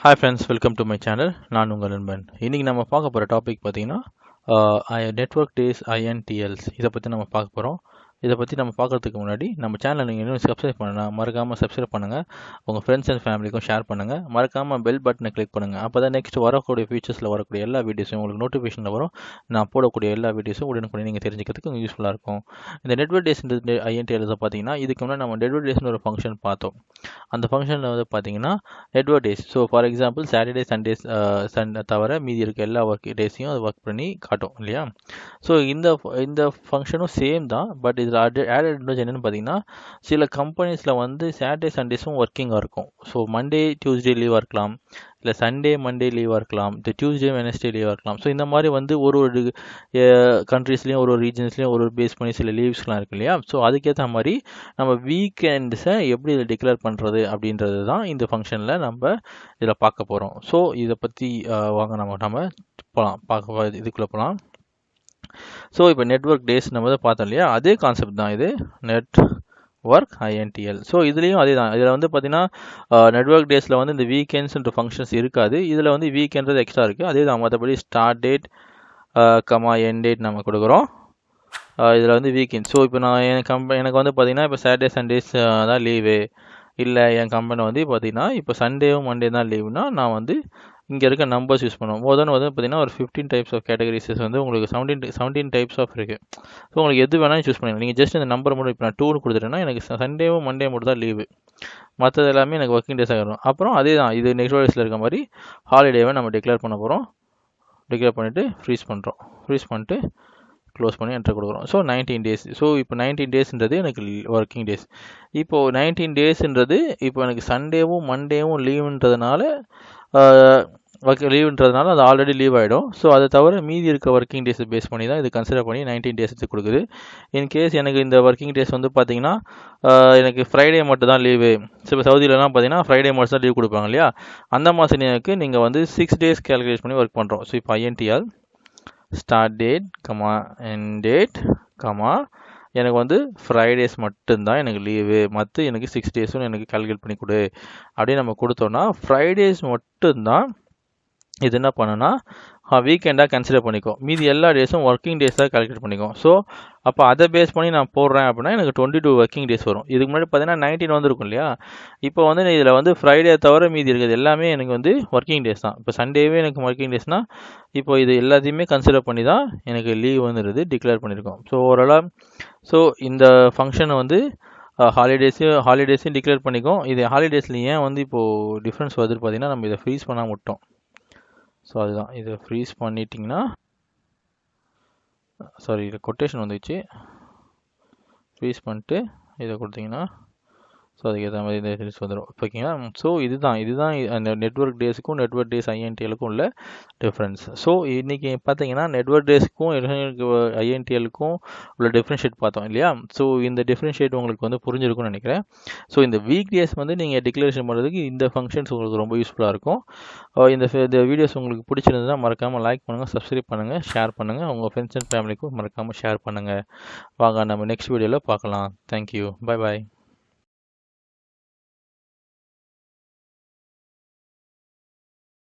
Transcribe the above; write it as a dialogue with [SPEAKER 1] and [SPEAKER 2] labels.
[SPEAKER 1] Hi friends, welcome to my channel. நான் உங்கள் நண்பன். இன்றைக்கி நம்ம பார்க்க போகிற டாபிக் பார்த்தீங்கன்னா நெட்வொர்க் டேஸ் ஐஎன்டிஎல்ஸ். இதை பற்றி நம்ம பார்க்க போகிறோம். இதை பற்றி நம்ம பார்க்குறதுக்கு முன்னாடி நம்ம சேனலை நீங்கள் இன்னும் சப்ஸ்கிரைப் பண்ணலாம், மறக்காமல் சப்ஸ்கிரைப் பண்ணுங்கள். உங்கள் ஃப்ரெண்ட்ஸ் அண்ட் ஃபேமிலிக்கும் ஷேர் பண்ணுங்கள். மறக்காமல் பெல் பட்டனை கிளிக் பண்ணுங்கள். அப்போ தான் நெக்ஸ்ட் வரக்கூடிய ஃபியூச்சர்ஸில் வரக்கூடிய எல்லா வீடியோஸும் உங்களுக்கு நோட்டிஃபிகேஷனில் வரும். நான் போடக்கூடிய எல்லா வீடியோஸும் உடனுக்குடன் நீங்கள் தெரிஞ்சுக்கிறதுக்கு யூஸ்ஃபுல்லாக இருக்கும். இந்த நெட்வொர்க் டேஸ்ன்றது ஐஎன்டிஎல்ஸை பார்த்தீங்கன்னா, இதுக்கு முன்னாடி நம்ம நெட்வொர்க் டேஸ்னு ஒரு ஃபங்க்ஷன் பார்த்தோம். அந்த ஃபங்க்ஷனில் வந்து பார்த்தீங்கன்னா network days. So for example Saturday Sundays தவிர மீதி இருக்க எல்லா ஒர்க் டேஸையும் அது ஒர்க் பண்ணி காட்டும் இல்லையா. ஸோ இந்த ஃபங்க்ஷனும் சேம் தான். பட் இதில் ஆடட் அட்வான்டேஜ் என்னென்னு பார்த்தீங்கன்னா, சில கம்பெனிஸில் வந்து சாட்டர்டே சண்டேஸும் ஒர்க்கிங்காக இருக்கும். ஸோ மண்டே டியூஸ்டே லீவாக இருக்கலாம், இல்லை சண்டே மண்டே லீவாக இருக்கலாம், இந்த டியூஸ்டே வெனஸ்டே லீவாக இருக்கலாம். ஸோ இந்த மாதிரி வந்து ஒரு கண்ட்ரீஸ்லேயும் ஒரு ரீஜன்ஸ்லேயும் ஒரு பேஸ் பண்ணி சில லீவ்ஸ்லாம் இருக்கு இல்லையா. ஸோ அதுக்கேற்ற மாதிரி நம்ம வீக்கெண்ட்ஸை எப்படி இதில் டிக்ளேர் பண்ணுறது அப்படின்றது தான் இந்த ஃபங்க்ஷனில் நம்ம இதில் பார்க்க போகிறோம். ஸோ இதை பற்றி வாங்க நம்ம போகலாம், இதுக்குள்ளே போகலாம். ஸோ இப்போ நெட்வொர்க் டேஸ் நம்ம தான் பார்த்தோம் இல்லையா, அதே கான்செப்ட் தான் இது நெட்வொர்க் ஐஎன்டிஎல். ஸோ இதுலேயும் அதே தான். இதில் வந்து பார்த்தீங்கன்னா நெட்வொர்க் டேஸில் வந்து இந்த வீக்கெண்ட்ஸ்ன்ற ஃபங்க்ஷன்ஸ் இருக்காது. இதில் வந்து வீக்கெண்ட்றது எக்ஸ்ட்ரா இருக்குது. அதே தான். மற்றபடி ஸ்டார்ட் டேட் எண்ட் டேட் நம்ம கொடுக்குறோம். இதில் வந்து வீக்கெண்ட். ஸோ இப்போ நான் எனக்கு வந்து பார்த்தீங்கன்னா இப்போ சாட்டர்டே சண்டேஸ் தான் லீவு, இல்லை என் கம்பெனி வந்து பார்த்தீங்கன்னா இப்போ சண்டேவும் மண்டே தான் லீவுனா நான் வந்து இங்கே இருக்க நம்பர்ஸ் யூஸ் பண்ணுவோம். மோதன் வந்து பார்த்தீங்கன்னா ஒரு 15 டைப்ஸ் ஆஃப் கேட்டகரிஸஸ் வந்து உங்களுக்கு 17 டைப்ஸ் ஆஃப் இருக்குது. ஸோ உங்களுக்கு எது வேணாலும் சூஸ் பண்ணிக்கலாம். நீங்கள் ஜஸ்ட் இந்த நம்பர் மட்டும் இப்போ நான் 2 கொடுத்துட்டேன்னா எனக்கு சண்டேவும் மண்டே மட்டும் தான் லீவு, மற்றது எல்லாமே எனக்கு ஒர்க்கிங் டேஸாக வரும். அப்புறம் அதே தான், இது நெக்ஸ்ட் டேஸில் இருக்க மாதிரி ஹாலிடேவை நம்ம டிக்ளேர் பண்ண போகிறோம். டிக்ளேர் பண்ணிவிட்டு ஃப்ரீஸ் பண்ணுறோம். ஃப்ரீஸ் பண்ணிட்டு க்ளோஸ் பண்ணி என்ட்ரு கொடுக்குறோம். So 19 days. ஸோ இப்போ 19 டேஸ்ன்றது எனக்கு ஒர்க்கிங் டேஸ். இப்போது 19 டேஸ்ன்றது இப்போ எனக்கு சண்டேவும் மண்டேவும் லீவுன்றதுனால லீவுன்றதுனால அது ஆல்ரெடி லீவ் ஆகிடும். ஸோ அதை தவிர மீதி இருக்க ஒர்க்கிங் டேஸை பேஸ் பண்ணி தான் இது கன்சிடர் பண்ணி 19 டேஸுக்கு கொடுக்குது. இன்கேஸ் எனக்கு இந்த ஒர்க்கிங் டேஸ் வந்து பார்த்தீங்கன்னா எனக்கு ஃப்ரைடே மட்டும் தான் லீவு. ஸோ இப்போ சவுதியிலலாம் பார்த்தீங்கன்னா ஃப்ரைடே மட்டும் தான் லீவ் கொடுப்பாங்க இல்லையா. அந்த மாதம் எனக்கு நீங்கள் வந்து 6 டேஸ் கேல்குலேட் பண்ணி ஒர்க் பண்ணுறோம். ஸோ இப்போ ஐஎன்டிஆர் ஸ்டார்ட் டேட் எண்ட் டேட் எனக்கு வந்து ஃப்ரைடேஸ் மட்டும்தான் எனக்கு லீவு, மற்ற எனக்கு 6 டேஸும் எனக்கு கால்குலேட் பண்ணி கொடு அப்படின்னு நம்ம கொடுத்தோன்னா ஃப்ரைடேஸ் மட்டும்தான் இது என்ன பண்ணுன்னா வீக்கெண்டாக கன்சிடர் பண்ணிக்கும். மீதி எல்லா டேஸும் ஒர்க்கிங் டேஸாக கால்குலேட் பண்ணிக்கும். ஸோ அப்போ அதை பேஸ் பண்ணி நான் போடுறேன் அப்படின்னா எனக்கு 22 ஒர்க்கிங் டேஸ் வரும். இதுக்கு முன்னாடி பார்த்தீங்கன்னா 19 வந்துருக்கும் இல்லையா. இப்போ வந்து இதில் வந்து ஃப்ரைடே தவிர மீதி இருக்கிறது எல்லாமே எனக்கு வந்து ஒர்க்கிங் டேஸ் தான். இப்போ சண்டேவே எனக்கு ஒர்க்கிங் டேஸ்னால் இப்போ இது எல்லாத்தையுமே கன்சிடர் பண்ணி தான் எனக்கு லீவ் வந்துடுது டிக்ளேர் பண்ணியிருக்கோம். ஸோ ஓவராலாக ஸோ இந்த ஃபங்க்ஷனை வந்து ஹாலிடேஸையும் டிக்ளேர் பண்ணிக்கும். இது ஹாலிடேஸில் ஏன் வந்து இப்போது டிஃப்ரென்ஸ் வருது பார்த்தீங்கன்னா, நம்ம இதை ஃப்ரீஸ் பண்ணாமல் விட்டோம். ஸோ அதுதான், இதை ஃப்ரீஸ் பண்ணிட்டீங்கன்னா சாரி இதில் கொட்டேஷன் வந்துச்சு. ஃப்ரீஸ் பண்ணிட்டு இதை கொடுத்தீங்கன்னா ஸோ அதுக்கு ஏற்ற மாதிரி இந்த சீரிஸ் வந்துடும். ஓகேங்களா. ஸோ இதுதான் அந்த நெட்வொர்க் டேஸுக்கும் நெட்வொர்க் டேஸ் ஐஎன்டிஎலுக்கும் உள்ள டிஃப்ரென்ஸ். ஸோ இன்றைக்கி பார்த்தீங்கன்னா நெட்வொர்க் டேஸுக்கும் ஐஎன்டிஎலுக்கும் உள்ள டிஃப்ரென்ஷியேட் பார்த்தோம் இல்லையா. ஸோ இந்த டிஃப்ரென்ஷியேட் உங்களுக்கு வந்து புரிஞ்சிருக்கும்னு நினைக்கிறேன். ஸோ இந்த வீக் டேஸ் வந்து நீங்கள் டிக்ளரேஷன் பண்ணுறதுக்கு இந்த ஃபங்க்ஷன்ஸ் உங்களுக்கு ரொம்ப யூஸ்ஃபுல்லாக இருக்கும். இந்த வீடியோஸ் உங்களுக்கு பிடிச்சிருந்ததுன்னா மறக்காமல் லைக் பண்ணுங்கள், சப்ஸ்கிரைப் பண்ணுங்கள், ஷேர் பண்ணுங்கள். உங்கள் ஃப்ரெண்ட்ஸ் அண்ட் ஃபேமிலிக்கும் மறக்காமல் ஷேர் பண்ணுங்கள். வாங்க நம்ம நெக்ஸ்ட் வீடியோவில் பார்க்கலாம். தேங்க்யூ. Bye bye.